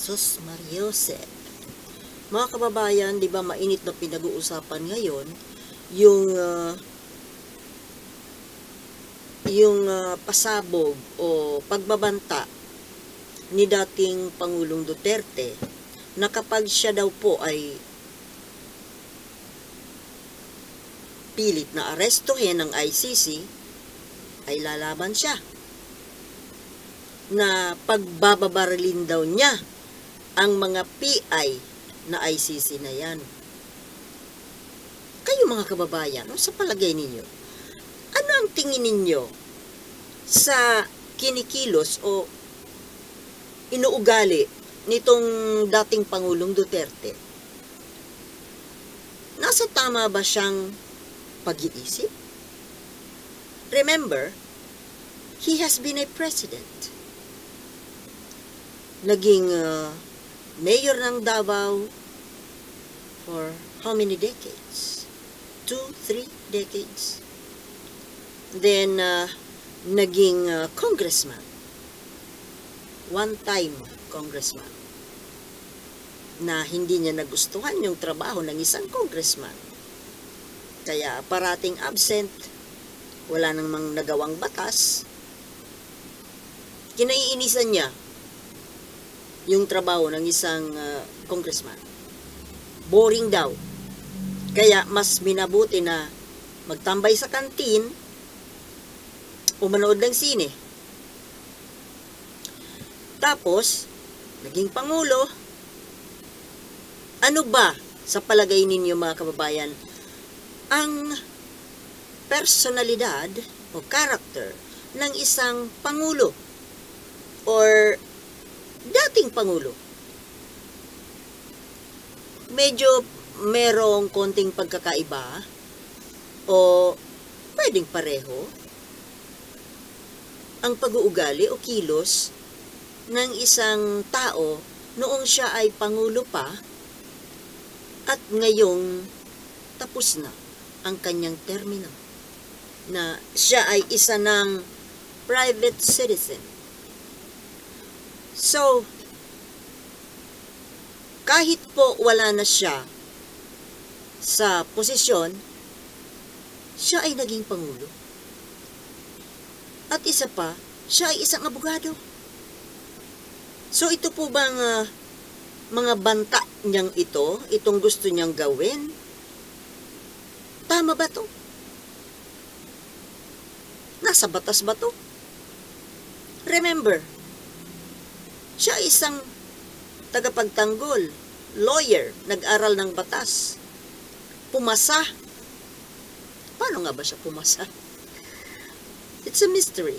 Sus Mariose. Mga kababayan, di ba mainit na pinag-uusapan ngayon yung pasabog o pagbabanta ni dating Pangulong Duterte na kapag siya daw po ay pilit na arestuhin ng ICC, ay lalaban siya. Na pagbababarilin daw niya ang mga PI na ICC na yan. Kayo mga kababayan, sa palagay ninyo, ano ang tingin ninyo sa kinikilos o inuugali nitong dating Pangulong Duterte? Nasa tama ba siyang pag-iisip? Remember, he has been a president. Naging mayor ng Davao for how many decades? 2, 3 decades. Then, naging congressman. One-time congressman. Na hindi niya nagustuhan yung trabaho ng isang congressman. Kaya parating absent, wala namang nagawang batas. Kinaiinisan niya yung trabaho ng isang congressman. Boring daw. Kaya mas minabuti na magtambay sa kantin o manood ng sine. Tapos, naging Pangulo. Ano ba sa palagay ninyo mga kababayan ang personalidad o character ng isang Pangulo or dating Pangulo? Medyo merong konting pagkakaiba o pwedeng pareho ang pag-uugali o kilos ng isang tao noong siya ay Pangulo pa at ngayong tapos na ang kanyang termino na siya ay isa ng private citizen. So, kahit po wala na siya sa posisyon, siya ay naging Pangulo. At isa pa, siya ay isang abogado. So, ito po bang mga banta niyang itong gusto niyang gawin? Tama ba to? Nasa batas ba to? Remember, siya isang tagapagtanggol, lawyer, nag-aral ng batas. Pumasa. Paano nga ba siya pumasa? It's a mystery.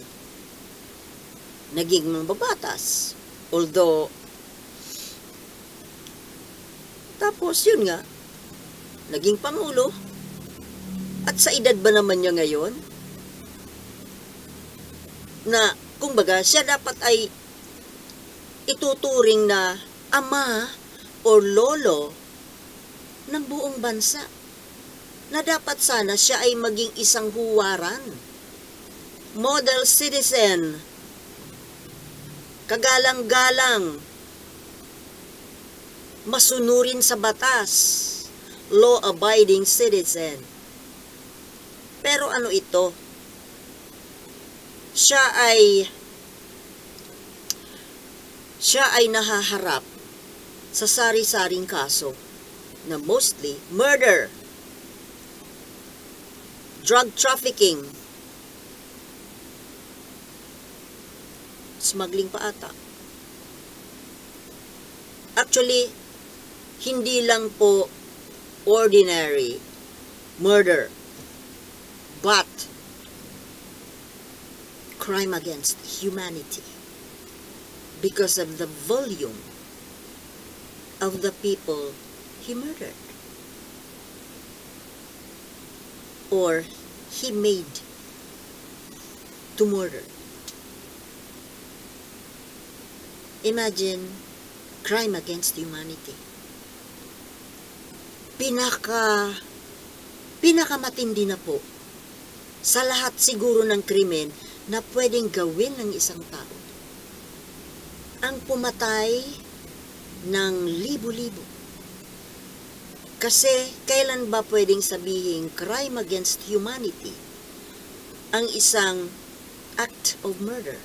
Naging mambabatas. Although, tapos yun nga, naging Pangulo. At sa edad ba naman niya ngayon? Na, kumbaga, siya dapat ay ituturing na ama o lolo ng buong bansa. Na dapat sana siya ay maging isang huwaran. Model citizen. Kagalang-galang. Masunurin sa batas. Law-abiding citizen. Pero ano ito? Siya ay nahaharap sa sari-saring kaso na mostly murder, drug trafficking, smuggling pa ata. Actually, hindi lang po ordinary murder, but crime against humanity because of the volume of the people he murdered or he made to murder. Imagine crime against humanity. Pinakamatindi na po sa lahat siguro ng krimen na pwedeng gawin ng isang tao. Ang pumatay ng libo-libo. Kasi kailan ba pwedeng sabihin crime against humanity ang isang act of murder?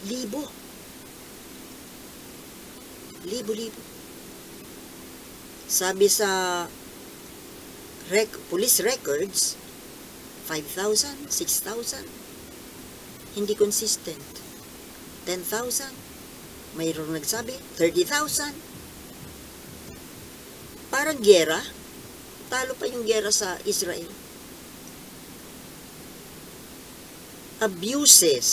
Libo-libo. Sabi sa police records, 5,000, 6,000. Hindi consistent. 10,000. Mayroong nagsabi, 30,000. Parang gera. Talo pa yung gera sa Israel. Abuses.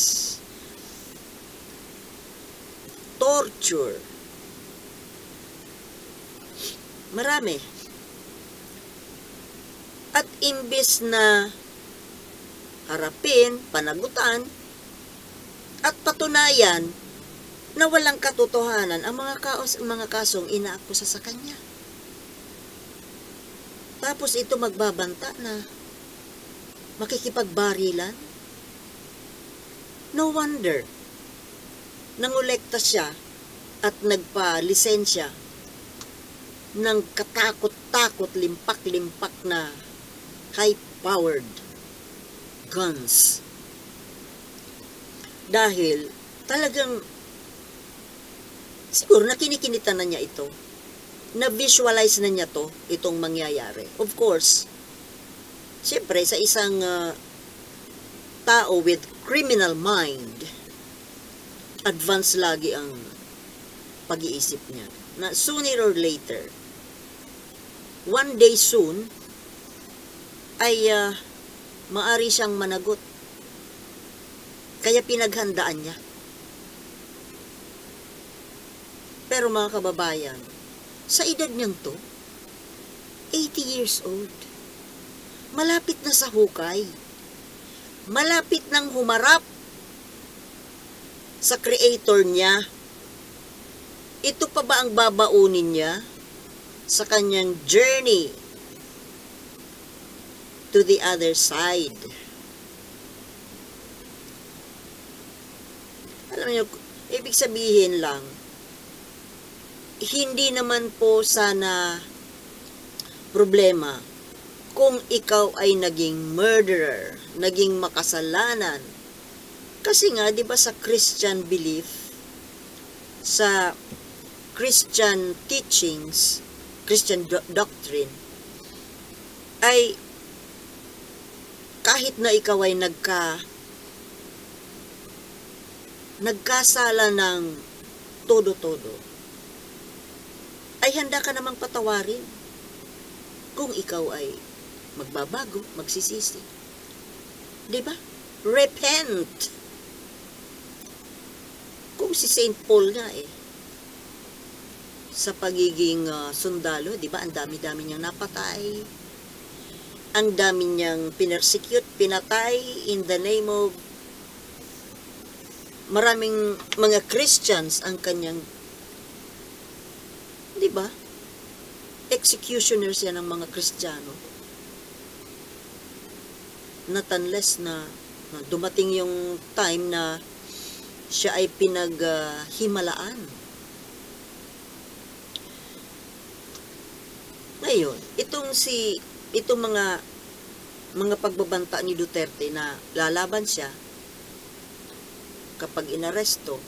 Torture. Marami. At imbes na harapin, panagutan, at patunayan na walang katotohanan ang mga kasong inaakusa sa kanya. Tapos ito magbabanta na makikipagbarilan. No wonder nangolekta siya at nagpa-lisensya ng katakot-takot, limpak-limpak na high-powered guns. Dahil talagang siguro na kinikinitan na niya ito. Na-visualize na niya itong mangyayari. Of course, siyempre sa isang tao with criminal mind, advance lagi ang pag-iisip niya. Na sooner or later, one day soon, ay maari siyang managot. Kaya pinaghandaan niya. Pero mga kababayan, sa edad niyang 80 years old, malapit na sa hukay, malapit nang humarap sa creator niya. Ito pa ba ang babaunin niya sa kanyang journey to the other side? Alam niyo, ibig sabihin lang, hindi naman po sana problema kung ikaw ay naging murderer, naging makasalanan. Kasi nga, di ba sa Christian belief, sa Christian teachings, Christian doctrine, ay kahit na ikaw ay nagkasala ng todo-todo, ay handa ka namang patawarin kung ikaw ay magbabago, magsisisi. Diba? Repent. Kung si Saint Paul nga sa pagiging sundalo, diba? Ang dami-dami niyang napatay. Ang dami niyang pinersecute, pinatay in the name of maraming mga Christians ang kanyang, di ba? Executioners yan ng mga Kristiyano. Not unless na dumating yung time na siya ay pinaghimalaan. Ngayon, itong mga pagbabanta ni Duterte na lalaban siya kapag inaresto,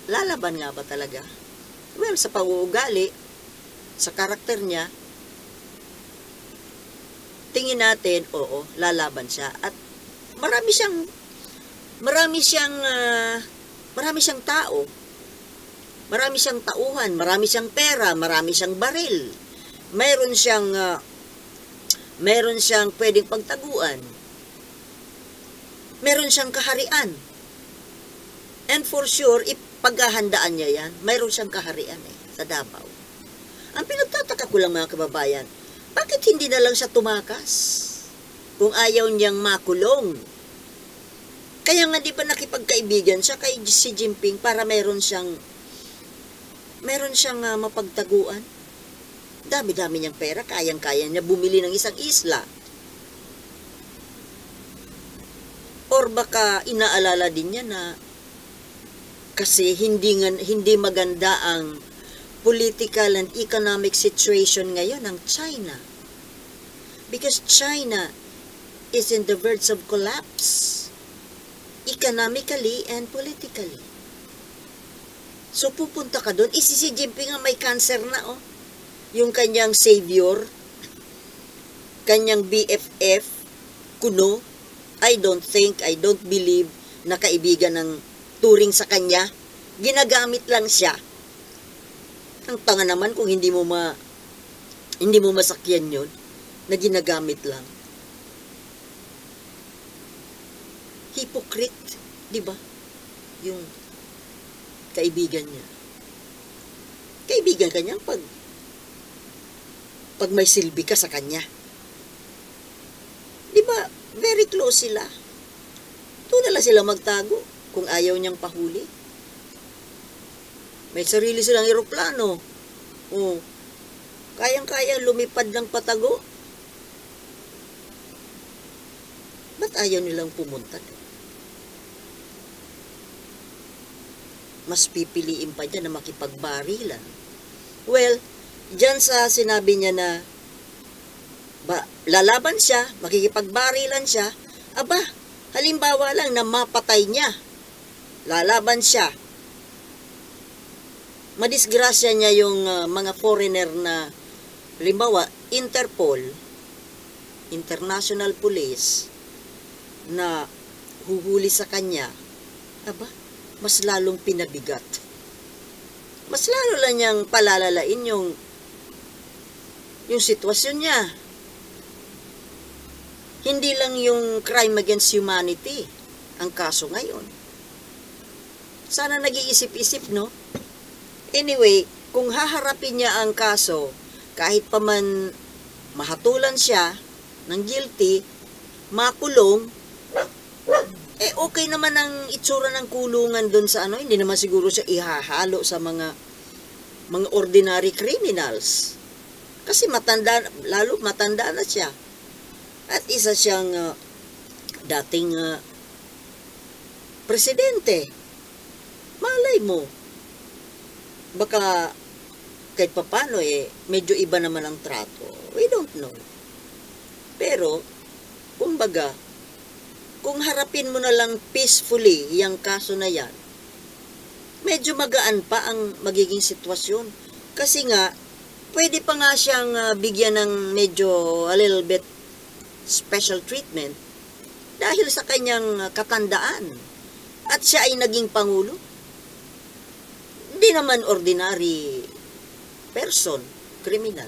lalaban nga ba talaga? Well, sa pag-uugali, sa karakter niya, tingin natin, oo, lalaban siya. At marami siyang tao, marami siyang tauhan, marami siyang pera, marami siyang baril. Mayroon siyang pwedeng pagtaguan. Meron siyang kaharian. And for sure, paghahandaan niya yan, mayroon siyang kaharian sa Davao. Ang pinagtataka ko lang mga kababayan, bakit hindi na lang siya tumakas? Kung ayaw niyang makulong. Kaya nga di ba nakipagkaibigan siya kay Xi Jinping para meron siyang mapagtaguan? Dami-dami niyang pera, kayang-kaya niya bumili ng isang isla. Or Or baka inaalala din niya na kasi hindi maganda ang political and economic situation ngayon ng China. Because China is in the verge of collapse, economically and politically. So pupunta ka doon, si Jinping nga may cancer na, oh. Yung kanyang savior, kanyang BFF, kuno, I don't believe na kaibigan ng turing sa kanya. Ginagamit lang siya. Ang tanga naman kung hindi mo masakyan yun, na ginagamit lang. Hypocrite, di ba? Yung kaibigan niya. Kaibigan kanya pag may silbi ka sa kanya. Di ba? Very close sila. Doon na lang sila magtago kung ayaw niyang pahuli. May sarili silang eroplano. Oh. Kayang-kaya lumipad ng patago. Ba't ayaw nilang pumunta doon? Mas pipiliin pa niya na makipagbarilan. Well, diyan sa sinabi niya na lalaban siya, makikipagbarilan siya, aba, halimbawa lang na mapatay niya, lalaban siya, madisgrasya niya yung mga foreigner na, halimbawa, Interpol, International Police, na huhuli sa kanya, aba, mas lalong pinabigat. Mas lalo lang niyang palalalain yung sitwasyon niya. Hindi lang yung crime against humanity ang kaso ngayon. Sana nag-iisip-isip, no? Anyway, kung haharapin niya ang kaso, kahit pa man mahatulan siya ng guilty, makulong, okay naman ang itsura ng kulungan doon sa hindi naman siguro siya ihahalo sa mga ordinary criminals. Kasi matanda na siya. At isa siyang dating presidente. Malay mo, baka kahit papano medyo iba naman ang trato. We don't know. Pero, kumbaga, kung harapin mo na lang peacefully yung kaso na yan, medyo magaan pa ang magiging sitwasyon. Kasi nga, pwede pa nga siyang bigyan ng medyo a little bit special treatment dahil sa kanyang katandaan. At siya ay naging pangulo. Hindi naman ordinary person, criminal.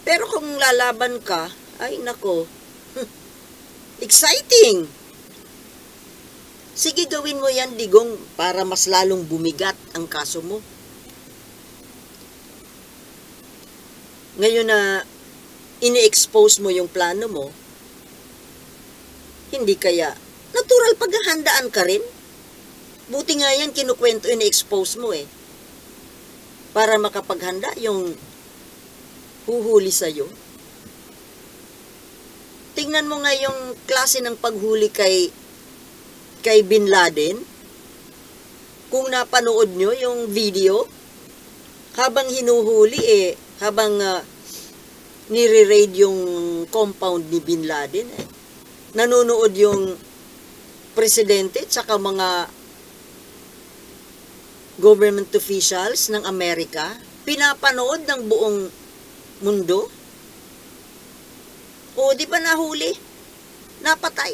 Pero kung lalaban ka, ay nako, exciting! Sige, gawin mo yan, Digong, para mas lalong bumigat ang kaso mo. Ngayon na ini-expose mo yung plano mo, hindi kaya natural paghahandaan ka rin? Buti nga yan, kinukwento, ini-expose mo para makapaghanda yung huhuli sa'yo. Tingnan mo nga yung klase ng paghuli kay Bin Laden. Kung napanood nyo yung video, habang hinuhuli habang nire-raid yung compound ni Bin Laden, nanonood yung presidente at saka mga government officials ng Amerika, pinapanood ng buong mundo. O, di ba nahuli? Napatay.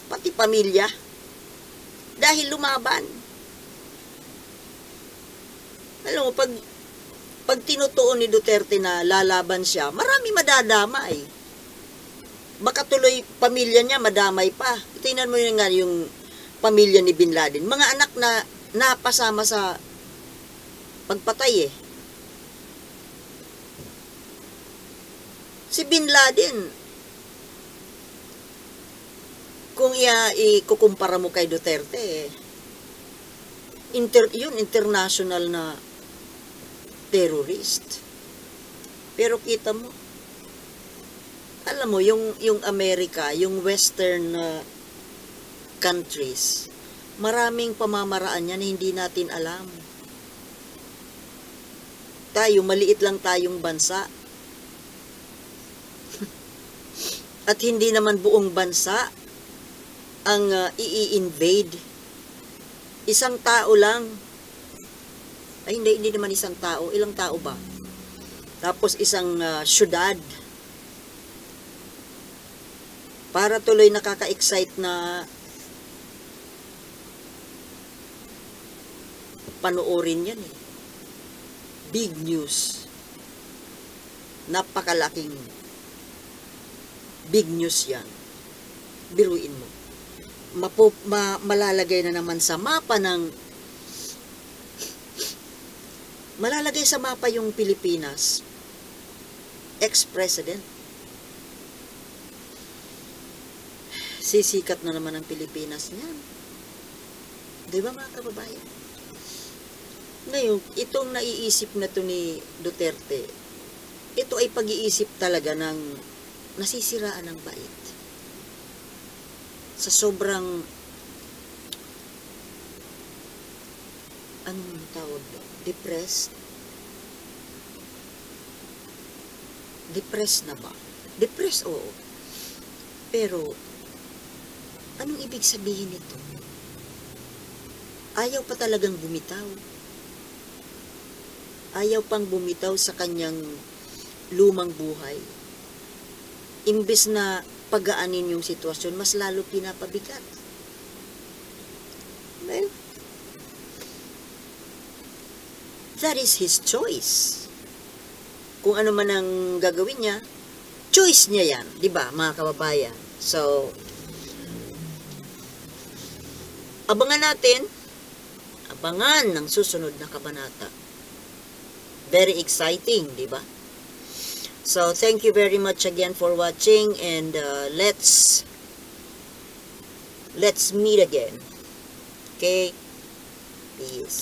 Pati pamilya. Dahil lumaban. Alam mo, pag tinutuon ni Duterte na lalaban siya, marami madadamay. Baka tuloy pamilya niya madamay pa. Tingnan mo nga yung pamilya ni Bin Laden. Mga anak na napasama sa pagpatay Si Bin Laden, kung ikukumpara mo kay Duterte, yun international na terrorist. Pero kita mo, alam mo, yung Amerika, yung western countries, maraming pamamaraan yan na hindi natin alam. Tayo, maliit lang tayong bansa. At hindi naman buong bansa ang i-invade. Isang tao lang. Ay, hindi naman isang tao. Ilang tao ba? Tapos isang syudad. Para tuloy nakaka-excite na panoorin yan eh. Big news. Napakalaking big news yan. Biruin mo. Malalagay na naman sa mapa malalagay sa mapa yung Pilipinas. Ex-president. Sisikat na naman ang Pilipinas niyan. Di ba mga kababayan? Ngayon, itong naiisip na to ni Duterte, ito ay pag-iisip talaga ng nasisiraan ng bait. Sa sobrang, anong tawag ba? Depressed? Depressed na ba? Depressed, oo. Pero, anong ibig sabihin nito? Ayaw pa talagang bumitaw. Ayaw pang bumitaw sa kanyang lumang buhay. Imbes na pagaanin yung sitwasyon, mas lalo pinapabigat. Well, that is his choice. Kung ano man ang gagawin niya, choice niya yan, di ba, mga kababayan? So, abangan ng susunod na kabanata. Very exciting, di ba? So, thank you very much again for watching, and let's meet again. Okay? Peace.